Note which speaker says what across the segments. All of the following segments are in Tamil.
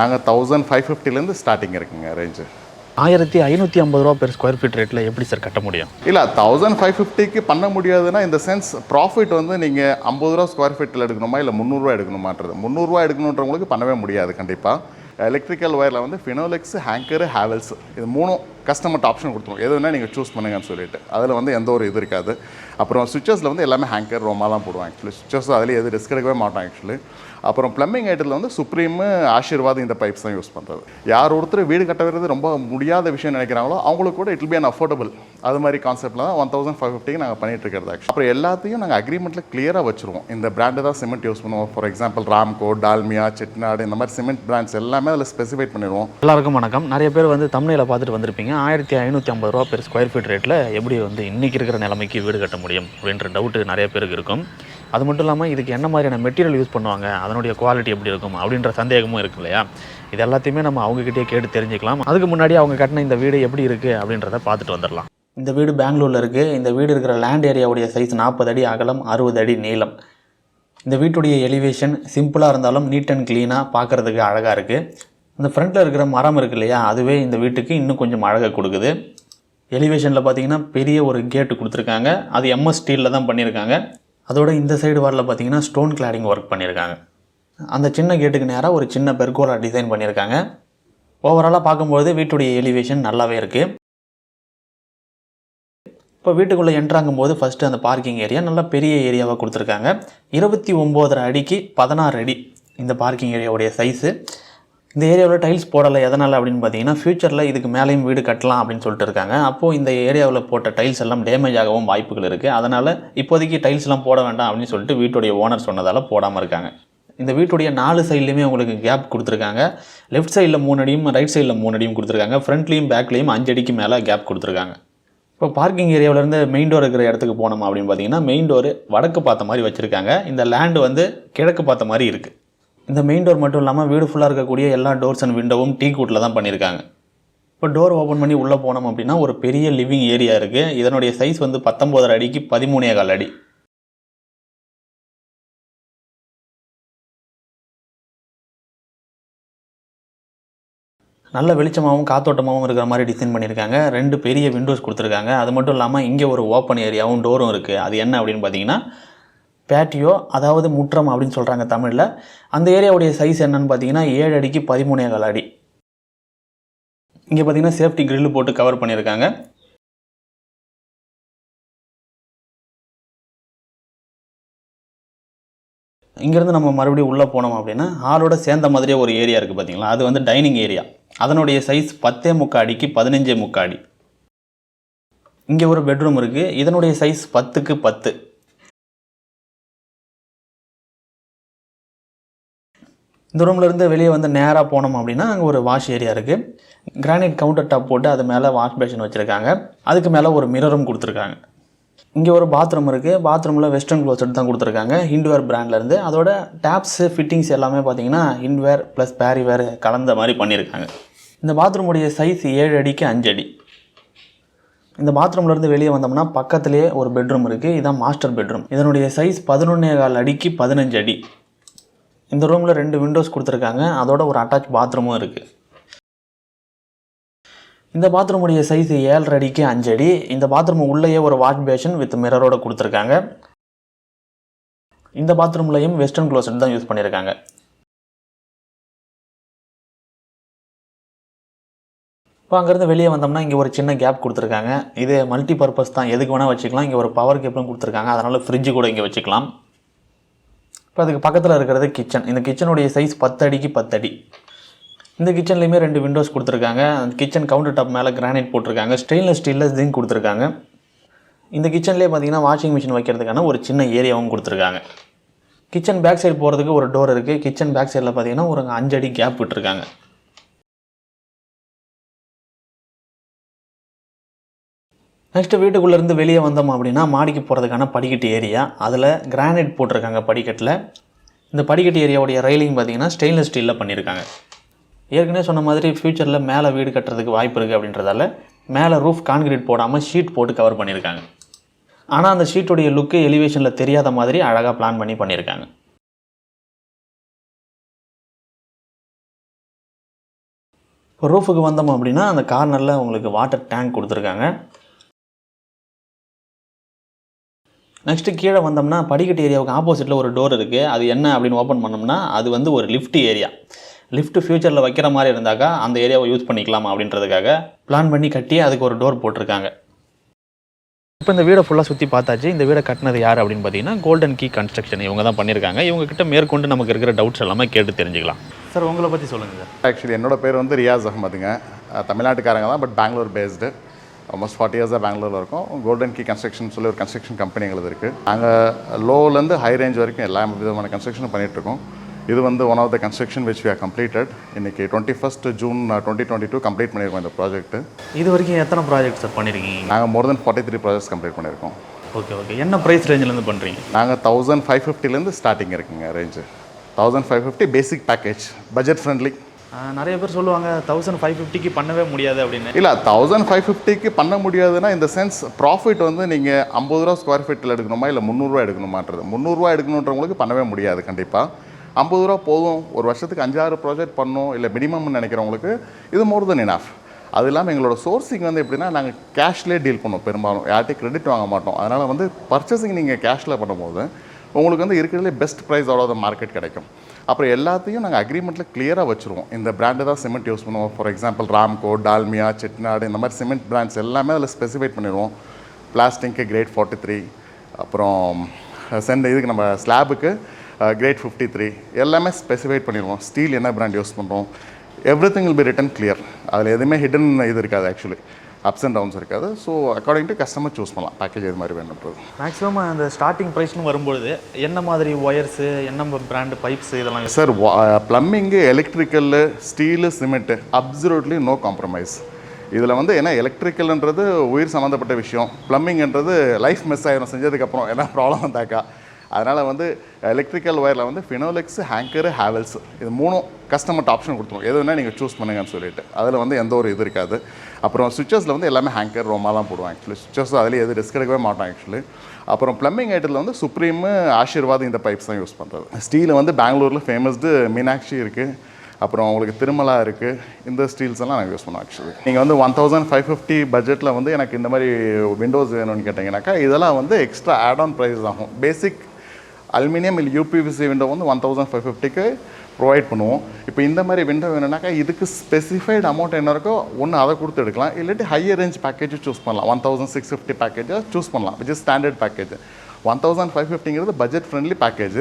Speaker 1: நாங்கள் 1550லேருந்து ஸ்டார்டிங் இருக்குங்க ரேஞ்சு.
Speaker 2: 1550 ரூபா பெர் ஸ்கொயர் ஃபீட் ரேட்டில் எப்படி சார் கட்ட முடியும்?
Speaker 1: இல்லை 1550க்கு பண்ண முடியாதுன்னா இந்த சென்ஸ் ப்ராஃபிட் வந்து நீங்கள் 50 ரூபா ஸ்கொயர் ஃபீட்டில் எடுக்கணுமா இல்லை 300 ரூபா எடுக்கணுமான்றது. 300 ரூபா எடுக்கணுன்றவங்களுக்கு பண்ணவே முடியாது கண்டிப்பாக. எலக்ட்ரிக்கல் ஒயரில் வந்து ஃபினோலெக்ஸ், ஹேங்கரு, ஹேவல்ஸ் இது 3 கஸ்டமர்ட்ட ஆப்ஷன் கொடுத்துருவோம். எதுனா நீங்கள் சூஸ் பண்ணுங்கன்னு சொல்லிட்டு அதில் வந்து எந்த ஒரு இது இருக்காது. அப்புறம் சுவிச்சஸில் வந்து எல்லாமே ஹேங்கர், ரோமா தான் போடுவோம். ஆக்சுவலி சுவிச்சஸ் அதில் எது ரிஸ்க் எடுக்கவே மாட்டோம் ஆக்சுவலி. அப்புறம் ப்ளம்பிங் ஐட்டத்தில் வந்து சுப்ரீமு, ஆசீர்வாத் இந்த பைப்ஸ் தான் யூஸ் பண்ணுறது. யார் ஒருத்தர் வீடு கட்டுறது ரொம்ப முடியாத விஷயம் நினைக்கிறாங்களோ அவங்களுக்கு கூட it will be an affordable. அது மாதிரி கான்செப்ட்டில் தான் 1550க்கு நாங்கள் பண்ணிகிட்டு இருக்கிறது ஆக்சுவலி. அப்புறம் எல்லாத்தையும் நாங்கள் அக்ரிமெண்ட்டில் கிளியராக வச்சுருவோம். இந்த பிராண்டு தான் சிமெண்ட் யூஸ் பண்ணுவோம். ஃபார் எக்ஸாம்பிள் ராம்கோ, டால்மியா, செட்டிநாடு இந்த மாதிரி சிமெண்ட் பிராண்ட்ஸ் எல்லாமே அதில் ஸ்பெசிஃபைட் பண்ணிடுவோம்.
Speaker 2: எல்லாருக்கும் வணக்கம். நிறைய பேர் வந்து தமிழில் பார்த்துட்டு வந்திருப்பீங்க. 1550 ரூபா பெர் ஸ்கொயர் ஃபீட் ரேட்டில் எப்படி வந்து இன்றைக்கி இருக்கிற நிலைமைக்கு வீடு கட்ட முடியும் அப்படின்ற டவுட்டு நிறைய பேருக்கு இருக்கும். அது மட்டும் இல்லாமல் இதுக்கு என்ன மாதிரியான மெட்டீரியல் யூஸ் பண்ணுவாங்க, அதனுடைய குவாலிட்டி எப்படி இருக்கும் அப்படின்ற சந்தேகமும் இருக்கு இல்லையா? இது எல்லாத்தையுமே நம்ம அவங்ககிட்டே கேட்டு தெரிஞ்சுக்கலாம். அதுக்கு முன்னாடி அவங்க கட்டின இந்த வீடு எப்படி இருக்குது அப்படின்றத பார்த்துட்டு வந்துடலாம். இந்த வீடு பெங்களூரில் இருக்குது. இந்த வீடு இருக்கிற லேண்ட் ஏரியாவுடைய சைஸ் 40 அடி அகலம், 60 அடி நீளம். இந்த வீட்டுடைய எலிவேஷன் சிம்பிளாக இருந்தாலும் நீட் அண்ட் க்ளீனாக பார்க்குறதுக்கு அழகாக இருக்குது. இந்த ஃப்ரண்ட்டில் இருக்கிற மரம் இருக்குது இல்லையா, அதுவே இந்த வீட்டுக்கு இன்னும் கொஞ்சம் அழகாக கொடுக்குது. எலிவேஷனில் பார்த்தீங்கன்னா பெரிய ஒரு கேட்டு கொடுத்துருக்காங்க. அது எம்எஸ் ஸ்டீலில் தான் பண்ணியிருக்காங்க. அதோட இந்த சைடு வாரில் பார்த்தீங்கன்னா ஸ்டோன் கிளாடிங் ஒர்க் பண்ணியிருக்காங்க. அந்த சின்ன கேட்டுக்கு நேராக ஒரு சின்ன பெர்கோலா டிசைன் பண்ணியிருக்காங்க. ஓவராலாக பார்க்கும்போது வீட்டுடைய எலிவேஷன் நல்லாவே இருக்குது. இப்போ வீட்டுக்குள்ளே என்ட்ராகும் போது ஃபஸ்ட்டு அந்த பார்க்கிங் ஏரியா நல்லா பெரிய ஏரியாவாக கொடுத்துருக்காங்க. 29.5 அடிக்கு 16 அடி இந்த பார்க்கிங் ஏரியாவுடைய சைஸு. இந்த ஏரியாவில் டைல்ஸ் போடலை. எதனால் அப்படின்னு பார்த்தீங்கன்னா ஃப்யூச்சரில் இதுக்கு மேலேயும் வீடு கட்டலாம் அப்படின்னு சொல்லிட்டு இருக்காங்க. அப்போது இந்த ஏரியாவில் போட்ட டைல்ஸ் எல்லாம் டேமேஜ் ஆகவும் வாய்ப்புகள் இருக்குது. அதனால் இப்போதைக்கு டைல்ஸ்லாம் போட வேண்டாம் அப்படின்னு சொல்லிட்டு வீட்டுடைய ஓனர் சொன்னதால் போடாமல் இருக்காங்க. இந்த வீட்டுடைய 4 சைட்லேயுமே உங்களுக்கு கேப் கொடுத்துருக்காங்க. லெஃப்ட் சைடில் 3 அடியும், ரைட் சைடில் 3 அடியும் கொடுத்துருக்காங்க. ஃப்ரண்ட்லேயும் பேக்லேயும் 5 அடிக்கு மேலே கேப் கொடுத்துருக்காங்க. இப்போ பார்க்கிங் ஏரியாவிலேருந்து மெயின் டோர் இருக்கிற இடத்துக்கு போனோம் அப்படின்னு பார்த்தீங்கன்னா மெயின் டோர் வடக்கு பார்த்த மாதிரி வச்சுருக்காங்க. இந்த லேண்டு வந்து கிழக்கு பார்த்த மாதிரி இருக்குது. இந்த மெயின் டோர் மட்டும் இல்லாமல் வீடு ஃபுல்லாக இருக்கக்கூடிய எல்லா டோர்ஸ் அண்ட் விண்டோவும் டீக் வுட்டில் தான் பண்ணியிருக்காங்க. இப்போ டோர் ஓப்பன் பண்ணி உள்ளே போனோம் அப்படின்னா ஒரு பெரிய லிவிங் ஏரியா இருக்குது. இதனுடைய சைஸ் வந்து 19.5 அடிக்கு 13.25 அடி. நல்ல வெளிச்சமாகவும் காத்தோட்டமாகவும் இருக்கிற மாதிரி டிசைன் பண்ணியிருக்காங்க. 2 பெரிய விண்டோஸ் கொடுத்துருக்காங்க. அது மட்டும் இல்லாமல் இங்கே ஒரு ஓப்பன் ஏரியாவும் டோரும் இருக்குது. அது என்ன அப்படின்னு பார்த்தீங்கன்னா பேட்டியோ, அதாவது முற்றம் அப்படின்னு சொல்கிறாங்க தமிழில். அந்த ஏரியாவுடைய சைஸ் என்னன்னு பார்த்தீங்கன்னா 7 அடிக்கு 13.25 அடி. இங்கே பார்த்தீங்கன்னா சேஃப்டி கிரில் போட்டு கவர் பண்ணியிருக்காங்க. இங்கேருந்து நம்ம மறுபடியும் உள்ளே போனோம் அப்படின்னா ஹாலோட சேர்ந்த மாதிரியே ஒரு ஏரியா இருக்குது பார்த்தீங்களா, அது வந்து டைனிங் ஏரியா. அதனுடைய சைஸ் 10.25 அடிக்கு 15.25 அடி. இங்கே ஒரு பெட்ரூம் இருக்குது. இதனுடைய சைஸ் 10க்கு 10. இந்த ரூம்லேருந்து வெளியே வந்து நேராக போனோம் அப்படின்னா அங்கே ஒரு வாஷ் ஏரியா இருக்குது. கிரானைட் கவுண்டர் டாப் போட்டு அது மேலே வாஷ் பேஷன் வச்சுருக்காங்க. அதுக்கு மேலே ஒரு மிரரும் கொடுத்துருக்காங்க. இங்கே ஒரு பாத்ரூம் இருக்குது. பாத்ரூமில் வெஸ்டர்ன் க்ளோசெட் தான் கொடுத்துருக்காங்க ஹிண்ட்வேர் பிராண்ட்லேருந்து. அதோட டேப்ஸு ஃபிட்டிங்ஸ் எல்லாமே பார்த்தீங்கன்னா ஹிண்ட்வேர் ப்ளஸ் பேரிவேர் கலந்த மாதிரி பண்ணியிருக்காங்க. இந்த பாத்ரூமுடைய சைஸ் 7 அடிக்கு 5 அடி. இந்த பாத்ரூம்லேருந்து வெளியே வந்தோம்னா பக்கத்துலேயே ஒரு பெட்ரூம் இருக்குது. இதுதான் மாஸ்டர் பெட்ரூம். இதனுடைய சைஸ் 11.25 அடிக்கு 15 அடி. இந்த ரூமில் 2 விண்டோஸ் கொடுத்துருக்காங்க. அதோட ஒரு அட்டாச் பாத்ரூமும் இருக்குது. இந்த பாத்ரூமுடைய சைஸ் 7.5 அடிக்கு 5 அடி. இந்த பாத்ரூம் உள்ளேயே ஒரு வாஷ் பேஷன் வித் மிரரோட கொடுத்துருக்காங்க. இந்த பாத்ரூம்லையும் வெஸ்டர்ன் க்ளோசெட் தான் யூஸ் பண்ணியிருக்காங்க. இப்போ அங்கேருந்து வெளியே வந்தோம்னா இங்கே ஒரு சின்ன கேப் கொடுத்துருக்காங்க. இது மல்டி பர்பஸ் தான், எதுக்கு வேணால் வச்சுக்கலாம். இங்கே ஒரு பவர் கேப்பும் கொடுத்துருக்காங்க. அதனால் ஃப்ரிட்ஜு கூட இங்கே வச்சுக்கலாம். இப்போ அதுக்கு பக்கத்தில் இருக்கிறது கிச்சன். இந்த கிச்சனுடைய சைஸ் 10 அடிக்கு 10 அடி. இந்த கிச்சன்லேயுமே 2 விண்டோஸ் கொடுத்துருக்காங்க. அந்த கிச்சன் கவுண்டர் டாப் மேலே கிரானைட் போட்டிருக்காங்க. ஸ்டெயின்லெஸ் ஸ்டீலில் ஜிங்க் கொடுத்துருக்காங்க. இந்த கிச்சன்லேயே பார்த்தீங்கன்னா வாஷிங் மிஷின் வைக்கிறதுக்கான ஒரு சின்ன ஏரியாவும் கொடுத்துருக்காங்க. கிச்சன் பேக் சைடு போகிறதுக்கு ஒரு டோர் இருக்குது. கிச்சன் பேக் சைடில் பார்த்தீங்கன்னா ஒரு 5 அடி கேப் விட்டுருக்காங்க. நெக்ஸ்ட்டு வீட்டுக்குள்ளேருந்து வெளியே வந்தோம் அப்படின்னா மாடிக்கு போகிறதுக்கான படிக்கட்டு ஏரியா. அதில் கிரானைட் போட்டிருக்காங்க படிக்கட்டில். இந்த படிக்கட்டு ஏரியாவுடைய ரெயிலிங் பார்த்தீங்கன்னா ஸ்டெயின்லெஸ் ஸ்டீலில் பண்ணியிருக்காங்க. ஏற்கனவே சொன்ன மாதிரி ஃப்யூச்சரில் மேலே வீடு கட்டுறதுக்கு வாய்ப்பு இருக்குது அப்படின்றதால மேலே ரூஃப் கான்கிரீட் போடாமல் ஷீட் போட்டு கவர் பண்ணியிருக்காங்க. ஆனால் அந்த ஷீட்டுடைய லுக்கு எலிவேஷனில் தெரியாத மாதிரி அழகாக பிளான் பண்ணியிருக்காங்க. இப்போ ரூஃபுக்கு வந்தோம் அப்படின்னா அந்த கார்னரில் உங்களுக்கு வாட்டர் டேங்க் கொடுத்துருக்காங்க. நெக்ஸ்ட்டு கீழே வந்தோம்னா படிக்கட்டு ஏரியாவுக்கு ஆப்போசிட்டில் ஒரு டோர் இருக்குது. அது என்ன அப்படின்னு ஓப்பன் பண்ணோம்னா அது வந்து ஒரு லிஃப்ட் ஏரியா. லிஃப்ட் ஃப்யூச்சரில் வைக்கிற மாதிரி இருந்தாக்கா அந்த ஏரியாவை யூஸ் பண்ணிக்கலாம் அப்படின்றதுக்காக பிளான் பண்ணி கட்டி அதுக்கு ஒரு டோர் போட்டிருக்காங்க. இப்போ இந்த வீடை ஃபுல்லாக சுற்றி பார்த்தாச்சு. இந்த வீடை கட்டினது யார் அப்படின்னு பார்த்தீங்கன்னா கோல்டன் கீ கன்ஸ்ட்ரக்ஷன் இவங்க தான் பண்ணியிருக்காங்க. இவங்ககிட்ட மேற்கொண்டு நமக்கு இருக்கிற டவுட்ஸ் எல்லாமே கேட்டு தெரிஞ்சுக்கலாம். சார் உங்களை பற்றி சொல்லுங்கள் சார்.
Speaker 1: ஆக்சுவலி என்னோட பேர் வந்து ரியாஸ் அகமதுங்க. தமிழ்நாட்டுக்காரங்க தான், பட் பெங்களூர் பேஸ்டு. ஆல்மோஸ்ட் 40 இயர்ஸாக பெங்களூரில் இருக்கும். கோல்டன் கீ கன்ஸ்ட்ரக்ஷன் சொல்லி ஒரு கன்ஸ்ட்ரக்ஷன் கம்பெனி எங்களுக்கு இருக்குது. நாங்கள் லோலேருந்து ஹை ரேஞ்ச் வரைக்கும் எல்லா விதமான கன்ஸ்ட்ரக்ஷனும் பண்ணிகிட்ருக்கோம். இது வந்து one of the construction which we are completed. இன்றைக்கி 21 ஜூன் 2022 கம்ப்ளீட் பண்ணியிருக்கோம் இந்த ப்ராஜெக்ட்டு.
Speaker 2: இது வரைக்கும் எத்தனை ப்ராஜெக்ட் சார் பண்ணியிருக்கீங்க?
Speaker 1: நாங்கள் மோர் தென் 43 ப்ராஜெக்ட்ஸ் கம்ப்ளீட் பண்ணியிருக்கோம்.
Speaker 2: Okay okay. என்ன ப்ரைஸ் ரேஞ்சிலேருந்து பண்ணுறீங்க?
Speaker 1: நாங்கள் 1550லேருந்து ஸ்டார்டிங் இருக்குங்க ரேஞ்சு. 1550 பேசிக் பேக்கேஜ், பட்ஜெட் ஃப்ரெண்ட்லி.
Speaker 2: நிறைய பேர் சொல்லுவாங்க 1550க்கு பண்ணவே முடியாது அப்படின்னு.
Speaker 1: இல்லை, 1550க்கு பண்ண முடியாதுன்னா இந்த சென்ஸ் ப்ராஃபிட் வந்து நீங்கள் 50 ரூபா ஸ்கொயர் ஃபீட்டில் எடுக்கணுமா இல்லை 300 ரூபா எடுக்கணுமான்றது. 300 ரூபா எடுக்கணுன்றவங்களுக்கு பண்ணவே முடியாது கண்டிப்பாக. 50 ரூபா போதும், ஒரு வருஷத்துக்கு 5-6 ப்ராஜெக்ட் பண்ணணும் இல்லை மினிமம்னு நினைக்கிறவங்களுக்கு இது மோர் தென் இனஃப். அது இல்லாமல் எங்களோட சோர்சிங் வந்து எப்படின்னா நாங்கள் கேஷ்லேயே டீல் பண்ணுவோம். பெரும்பாலும் யார்கிட்டையும் கிரெடிட் வாங்க மாட்டோம். அதனால் வந்து பர்ச்சேசிங் நீங்கள் கேஷில் பண்ணும்போது உங்களுக்கு வந்து இருக்கிறதுலே பெஸ்ட் ப்ரைஸ் அவ்வளோ மார்க்கெட் கிடைக்கும். அப்புறம் எல்லாத்தையும் நாங்கள் அக்ரிமெண்ட்டில் கிளியராக வச்சுருவோம். இந்த பிராண்டு தான் சிமெண்ட் யூஸ் பண்ணுவோம். ஃபார் எக்ஸாம்பிள் ராம்கோ, டால்மியா, செட்டிநாடு, இந்த மாதிரி சிமெண்ட் பிராண்ட்ஸ் எல்லாமே அதில் ஸ்பெசிஃபை பண்ணிடுவோம். பிளாஸ்டிக்கு கிரேட் 43, அப்புறம் இதுக்கு நம்ம ஸ்லாபுக்கு கிரேட் 53 எல்லாமே ஸ்பெசிஃபை பண்ணிடுவோம். ஸ்டீல் என்ன பிராண்ட் யூஸ் பண்ணுறோம், everything will be written clear. அதில் எதுவுமே ஹிடன் இது இருக்காது, ஆக்சுவலி அப்ஸ் அண்ட் டவுன்ஸ் இருக்காது. So according to customer choose பண்ணலாம் பேக்கேஜ் எது மாதிரி வேணுன்றது.
Speaker 2: மேக்ஸிமம் அந்த ஸ்டார்டிங் ப்ரைஸ்னு வரும்பொழுது என்ன மாதிரி ஒயர்ஸு, என்ன பிராண்டு பைப்ஸ் இதெல்லாம்?
Speaker 1: Sir, plumbing, electrical, steel, cement absolutely no compromise. இதில் வந்து ஏன்னா எலக்ட்ரிக்கல்ன்றது உயிர் சம்மந்தப்பட்ட விஷயம், ப்ளம்பிங்ன்றது லைஃப் மிஸ் ஆகிடும் செஞ்சதுக்கப்புறம் என்ன ப்ராப்ளம் வந்தாக்கா. அதனால் வந்து எலக்ட்ரிக்கல் ஒயரில் வந்து ஃபினோலெக்ஸ், ஹேங்கரு, ஹேவல்ஸ் இது 3 கஸ்டமர்ட் ஆப்ஷன் கொடுத்துருவோம். எது வேணால் நீங்கள் சூஸ் பண்ணுங்கன்னு சொல்லிட்டு அதில் வந்து எந்த ஒரு இது இருக்காது. அப்புறம் சுவிச்சஸில் வந்து எல்லாமே ஹேங்கர், ரோமா தான் போடுவோம். ஆக்சுவலி சுவிச்சஸ் அதில் எது ரிஸ்க் எடுக்கவே மாட்டோம் ஆக்சுவலி. அப்புறம் ப்ளம்பிங் ஐட்டத்தில் வந்து சுப்ரீமு, ஆஷீர்வாத் இந்த பைப்ஸ் தான் யூஸ் பண்ணுறது. ஸ்டீல் வந்து பெங்களூரில் ஃபேமஸ்டு மீனாட்சி இருக்குது, அப்புறம் உங்களுக்கு திருமலா இருக்குது. இந்த ஸ்டீல்ஸ் எல்லாம் நாங்கள் யூஸ் பண்ணுவோம். ஆக்சுவலி நீங்கள் வந்து 1550 பட்ஜெட்டில் வந்து எனக்கு இந்த மாதிரி விண்டோஸ் வேணும்னு கேட்டிங்கனாக்கா இதெல்லாம் வந்து எக்ஸ்ட்ரா ஆட் ஆன் ப்ரைஸ் ஆகும். பேசிக் அலுமினியம் இல்லை யூபிவிசி விண்டோ வந்து 1550க்கு ப்ரொவைட் பண்ணுவோம். இப்போ இந்த மாதிரி விண்டோ வேணும்னாக்கா இதுக்கு ஸ்பெசிஃபைடு அமௌண்ட் என்ன இருக்கோ ஒன்று அதை கொடுத்து எடுக்கலாம், இல்லாட்டி ஹையர் ரேஞ்ச் பேக்கேஜ் சூஸ் பண்ணலாம். 1650 பேக்கேஜை சூஸ் பண்ணலாம், விச் இஸ் ஸ்டாண்டர்ட் பேக்கேஜ். 1550ங்கிறது பட்ஜெட் ஃப்ரெண்ட்லி பேக்கேஜ்.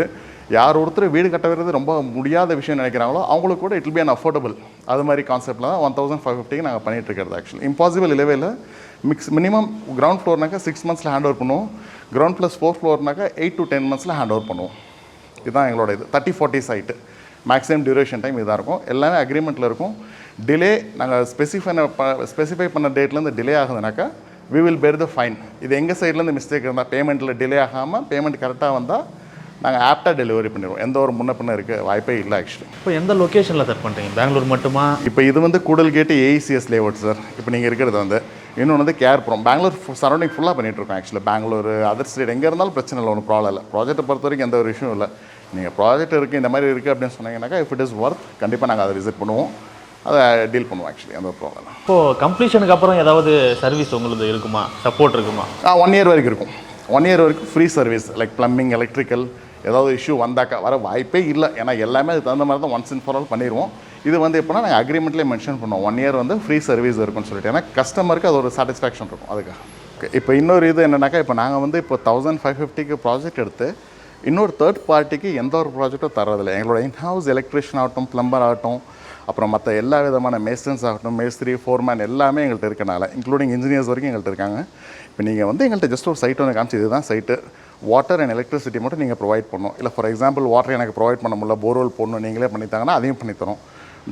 Speaker 1: யார் ஒருத்தர் வீடு கட்டுறது ரொம்ப முடியாத விஷயம் நினைக்கிறாங்களோ அவங்களுக்கு கூட it will be an affordable. அது மாதிரி கான்செப்டில் தான் 1550க்கு நாங்கள் பண்ணிகிட்டு இருக்கிறது. ஆக்சுவலி இம்பாசிபிள் இல்லவே இல்லை. மினிமம் கிரவுண்ட் ஃப்ளோர்னாக்கா 6 மந்த்ஸில் ஹேண்ட் ஓவர் பண்ணுவோம். கிரவுண்ட் ப்ளஸ் 4 ஃப்ளோர்னாக்கா 8 to 10 மந்த்ஸில் ஹேண்ட் ஓவர் பண்ணுவோம். இதுதான் எங்களோட இது 30-40 சைட்டு. மேக்ஸிமம் டியூரேஷன் டைம் இதாக இருக்கும். எல்லாமே அக்ரிமெண்ட்டில் இருக்கும். டிலே நாங்கள் ஸ்பெசிஃபை பண்ண டேட்லேருந்து டிலே ஆகுதுனாக்கா we will bear the fine. இது எங்கள் சைட்லேருந்து மிஸ்டேக் இருந்தால் பேமெண்ட்டில் டிலே ஆகாமல் பேமெண்ட் கரெக்டாக வந்தால் நாங்கள் ஆப்டாக டெலிவரி பண்ணிடுவோம். எந்த ஒரு முன்ன பின்ன இருக்க வாய்ப்பே இல்லை. ஆக்சுவலி
Speaker 2: இப்போ எந்த லொக்கேஷனில் சார் பண்ணுறீங்க? பெங்களூர் மட்டுமா?
Speaker 1: இப்போ இது வந்து கூடல் கேட்டு ஏஇசிஎஸ் லேஅவுட் சார். இப்போ நீங்கள் இருக்கிறது வந்து இன்னொன்று வந்து கேர்புரம். பெங்களூர் சரௌண்டிங் ஃபுல்லாக பண்ணிகிட்ருக்கோம். ஆக்சுவலி பெங்களூர் அதர் ஸ்டேட் எங்கே இருந்தாலும் பிரச்சனை இல்லை, ஒன்றும் ப்ராப்ளம் இல்லை. ப்ராஜெக்ட்டை பொறுத்த வரைக்கும் எந்த ஒரு விஷயம் இல்லை. நீங்கள் ப்ராஜெக்ட் இருக்குது இந்த மாதிரி இருக்குது அப்படின்னு சொன்னீங்கன்னாக்கா இஃப் இட் இஸ் ஒர்த் கண்டிப்பாக நாங்கள் அதை விசிட் பண்ணுவோம், அதை டீல் பண்ணுவோம். ஆக்சுவலி அந்த ஒரு ப்ராப்ளம் இல்லை.
Speaker 2: இப்போது கம்ப்ளீஷனுக்கு அப்புறம் ஏதாவது சர்வீஸ் உங்களுக்கு இருக்குமா, சப்போர்ட் இருக்குமா?
Speaker 1: 1 year வரைக்கும் இருக்கும். 1 year வரைக்கும் free service. Like plumbing, electrical ஏதாவது இஷ்யூ வந்தாக்கா வர வாய்ப்பே இல்லை. ஏன்னா எல்லாமே அதுக்கு தகுந்த மாதிரி தான் ஒன்ஸ் அண்ட் ஃபார் ஆல் பண்ணிடுவோம். இது வந்து எப்போனா நாங்கள் அக்ரிமெண்ட்லேயே மென்ஷன் பண்ணுவோம் 1 year வந்து ஃப்ரீ சர்வீஸ் இருக்குன்னு சொல்லிட்டு. ஏன்னா கஸ்டமருக்கு அது ஒரு சாட்டிஸ்ஃபேக்ஷன் இருக்கும் அதுக்காக. ஓகே, இப்போ இன்னொரு இது என்னன்னாக்கா இப்போ நாங்கள் வந்து இப்போ 1550க்கு ப்ராஜெக்ட் எடுத்து இன்னொரு தேர்ட் பார்ட்டிக்கு எந்த ஒரு ப்ராஜெக்டும் தரதில்லை. எங்களோட இன்ஹவுஸ் எலக்ட்ரிஷியன் ஆகட்டும், ப்ளம்பர் ஆகட்டும், அப்புறம் மற்ற எல்லா விதமான மேஸ்டன்ஸ் ஆகட்டும், மேஸ்திரி, ஃபோர்மேன் எல்லாமே எங்கள்கிட்ட இருக்கனால, இன்க்ளூடிங் இன்ஜினியர்ஸ் வரைக்கும் எங்கள்கிட்ட இருக்காங்க. இப்போ நீங்கள் வந்து எங்கள்கிட்ட ஜஸ்ட் ஒரு சைட் ஒன்று காமிச்சு இதுதான் சைட்டு, வாட்டர் அண்ட் எலக்ட்ரிசிட்டி மட்டும் நீங்கள் ப்ரொவைட் பண்ணணும். இல்லை ஃபார் எக்ஸாம்பிள் வாட்டர் எனக்கு ப்ரொவைட் பண்ண முடியல, போர்வெல் போடணும் நீங்களே பண்ணித்தாங்கன்னா அதையும் பண்ணித்தரோம்.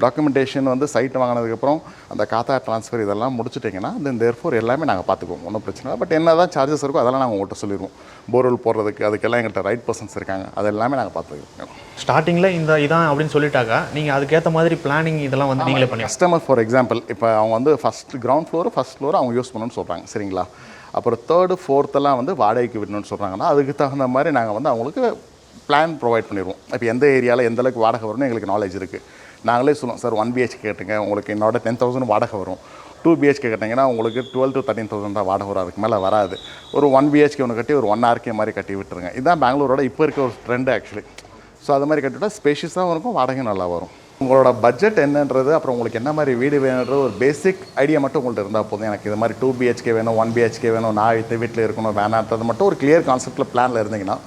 Speaker 1: டாக்குமெண்டேஷன் வந்து சைட் வாங்கினதுக்கப்புறம் அந்த காத்தா ட்ரான்ஸ்ஃபர் இதெல்லாம் முடிச்சுட்டிங்கன்னா தென் தேர்ஃபோர் எல்லாமே நாங்கள் பார்த்துக்குவோம், ஒன்றும் பிரச்சனை இல்லை. பட் என்ன தான் சார்ஜஸ் இருக்கோ அதெல்லாம் நாங்கள் உங்கள்கிட்ட சொல்லிடுவோம். போர்வெல் போடுறதுக்கு அதுக்கெல்லாம் எங்கள்கிட்ட ரைட் பர்சன்ஸ் இருக்காங்க, அது எல்லாமே நாங்கள் பார்த்துக்குவோம்.
Speaker 2: ஸ்டார்டிங்கில் இதான் அப்படின்னு சொல்லிட்டாக்கா நீங்கள் அதுக்கேற்ற மாதிரி பிளானிங் இதெல்லாம் வந்து நீங்களே பண்ணி
Speaker 1: கஸ்டமர் ஃபார் எக்ஸாம்பிள் இப்போ அவங்க வந்து கிரவுண்ட் ஃப்ளோர் அவங்க யூஸ் பண்ணணும்னு சொல்கிறாங்க, சரிங்களா? அப்புறம் 3rd, 4th வந்து வாடகைக்கு விடணும்னு சொல்கிறாங்கன்னா அதுக்கு தகுந்த மாதிரி நாங்கள் வந்து அவங்களுக்கு பிளான் ப்ரொவைட் பண்ணிடுவோம். இப்போ எந்த ஏரியாவில் எந்தளவுக்கு வாடகை வரும்னு எங்களுக்கு நாலேஜ் இருக்குது. நாங்களே சொல்லுவோம் சார் 1 BHK கேட்டுங்க உங்களுக்கு என்னோட 10,000 வாடகை வரும். 2 BHK கேட்டிங்கன்னா உங்களுக்கு 12,000 to 13,000 தான் வாடகை வரும், அதுக்கு மேலே வராது. ஒரு 1 BHK ஒன்று கட்டி ஒரு 1 RK மாதிரி கட்டி விட்டுருங்க. இதுதான் பெங்களூரோட இப்போ இருக்க ஒரு ட்ரெண்ட் ஆக்சுவலி. ஸோ அது மாதிரி கட்டிவிட்டா ஸ்பேஷியஸாகவும் இருக்கும், வாடகையும் நல்லா வரும். உங்களோட பட்ஜெட் என்னன்றது, அப்புறம் உங்களுக்கு என்ன மாதிரி வீடு வேணுன்றது ஒரு பேசிக் ஐடியா மட்டும் உங்கள்கிட்ட இருந்தால் போதும். எனக்கு இது மாதிரி 2 BHK வேணும், 1 BHK வேணும், நான் வீட்டில் இருக்கணும் வேணான்றது மட்டும் ஒரு கிளியர் கான்செப்ட்டில் பிளானில் இருந்தீங்கன்னா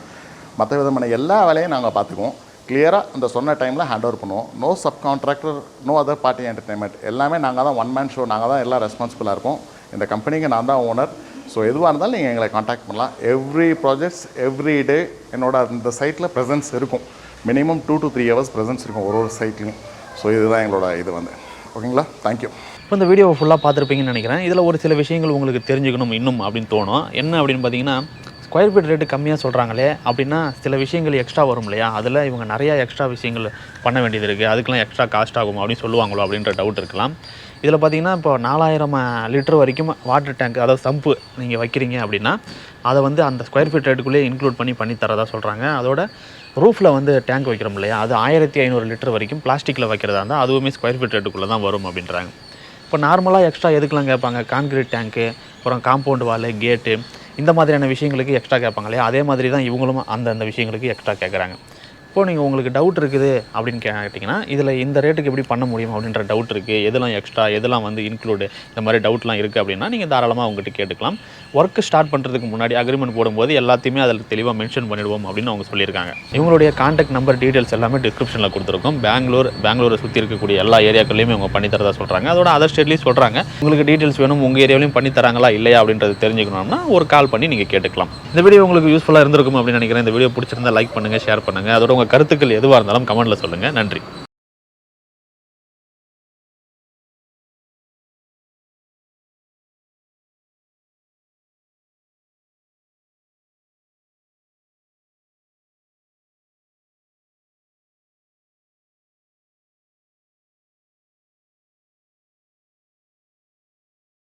Speaker 1: மற்ற விதமான எல்லா வேலையும் நாங்கள் பார்த்துக்குவோம். கிளியராக அந்த சொன்ன டைமில் ஹேண்ட் ஓவர் பண்ணுவோம். No subcontractor, no other party entertainment. எல்லாமே நாங்கள் தான் 1 man ஷோ, நாங்கள் தான் எல்லாம் ரெஸ்பான்சிபிளாக இருப்போம். இந்த கம்பெனிக்கு நான் தான் ஓனர். ஸோ எதுவாக இருந்தாலும் நீங்கள் எங்களை காண்டாக்ட் பண்ணலாம். எவ்ரி ப்ராஜெக்ட்ஸ் எவ்ரி டே என்னோட அந்த சைட்டில் ப்ரெசன்ஸ் இருக்கும். மினிமம் 2 to 3 hours ப்ரெசன்ஸ் இருக்கும் ஒரு சைட்லையும். ஸோ இதுதான் எங்களோட இது வந்து. ஓகேங்களா, தேங்க்யூ.
Speaker 2: இப்போ இந்த வீடியோவை ஃபுல்லாக பார்த்துருப்பீங்கன்னு நினைக்கிறேன். இதில் ஒரு சில விஷயங்கள் உங்களுக்கு தெரிஞ்சுக்கணும் இன்னும் அப்படின்னு தோணும். என்ன அப்படின்னு பார்த்தீங்கன்னா, ஸ்கொயர் ஃபீட் ரேட்டு கம்மியாக சொல்கிறாங்களே அப்படின்னா சில விஷயங்கள் எக்ஸ்ட்ரா வரும் இல்லையா, அதில் இவங்க நிறையா எக்ஸ்ட்ரா விஷயங்கள் பண்ண வேண்டியது இருக்குது, அதுக்கெலாம் எக்ஸ்ட்ரா காஸ்ட் ஆகும் அப்படின்னு சொல்லுவாங்களோ அப்படின்ற டவுட் இருக்கலாம். இதில் பார்த்தீங்கன்னா இப்போ 4000 லிட்டர் வரைக்கும் வாட்டர் டேங்க், அதாவது சம்பு நீங்கள் வைக்கிறீங்க அப்படின்னா அதை வந்து அந்த ஸ்கொயர் ஃபீட் ரேட்டுக்குள்ளேயே இன்க்ளூட் பண்ணி தரதா சொல்கிறாங்க. அதோட ரூஃபில் வந்து டேங்க் வைக்கிறோம் இல்லையா, அது 1500 லிட்டர் வரைக்கும் பிளாஸ்டிக்கில் வைக்கிறதா இருந்தால் அதுவுமே ஸ்கொயர் ஃபீட் ரேட்டுக்குள்ளே தான் வரும் அப்படின்றாங்க. இப்போ நார்மலாக எக்ஸ்ட்ரா எதுக்கெலாம் கேட்பாங்க, கான்கிரீட் டேங்க்கு, அப்புறம் காம்பவுண்ட் வாலு, கேட்டு, இந்த மாதிரியான விஷயங்களுக்கு எக்ஸ்ட்ரா கேட்பாங்க இல்லையா, அதே மாதிரி தான் இவங்களும் அந்த விஷயங்களுக்கு எக்ஸ்ட்ரா கேட்குறாங்க. இப்போது நீங்கள் உங்களுக்கு டவுட் இருக்குது அப்படின்னு கேட்டிங்கன்னா இதில் இந்த ரேட்டுக்கு எப்படி பண்ண முடியும் அப்படின்ற டவுட் இருக்குது, எதெல்லாம் எக்ஸ்ட்ரா எதெல்லாம் வந்து இன்க்ளூடு, இந்த மாதிரி டவுட்லாம் இருக்குது அப்படின்னா நீங்கள் தாராளமாக அவங்ககிட்ட கேட்டுக்கலாம். ஒர்க்கு ஸ்டார்ட் பண்ணுறதுக்கு முன்னாடி அக்ரிமெண்ட் போடும்போது எல்லாத்தையுமே அதில் தெளிவாக மென்ஷன் பண்ணிடுவோம் அப்படின்னு அவங்க சொல்லியிருக்காங்க. இவங்களுடைய கான்டாக்ட் நம்பர் டீட்டெயில்ஸ் எல்லாமே டிஸ்கிரிப்ஷனில் கொடுத்துருக்கோம். பெங்களூரை சுற்றி இருக்கக்கூடிய எல்லா ஏரியாக்கள்லையுமே அவங்க பண்ணித்தரதா சொல்கிறாங்க. அதோட அதர் ஸ்டேட்லேயும் சொல்கிறாங்க. உங்களுக்கு டீட்டெயில்ஸ் வேணும், உங்கள் ஏரியாவிலையும் பண்ணி தராங்களா இல்லையா அப்படின்றது தெரிஞ்சுக்கணும்னா ஒரு கால் பண்ணி நீங்கள் கேட்டுக்கலாம். இந்த வீடியோ உங்களுக்கு யூஸ்ஃபுல்லாக இருந்திருக்கும் அப்படின்னு நினைக்கிறேன். இந்த வீடியோ பிடிச்சிருந்தா லைக் பண்ணுங்கள், ஷேர் பண்ணுங்கள். அதோட உங்கள் கருத்துக்கள் எதுவாக இருந்தாலும் கமெண்ட்டில் சொல்லுங்கள். நன்றி.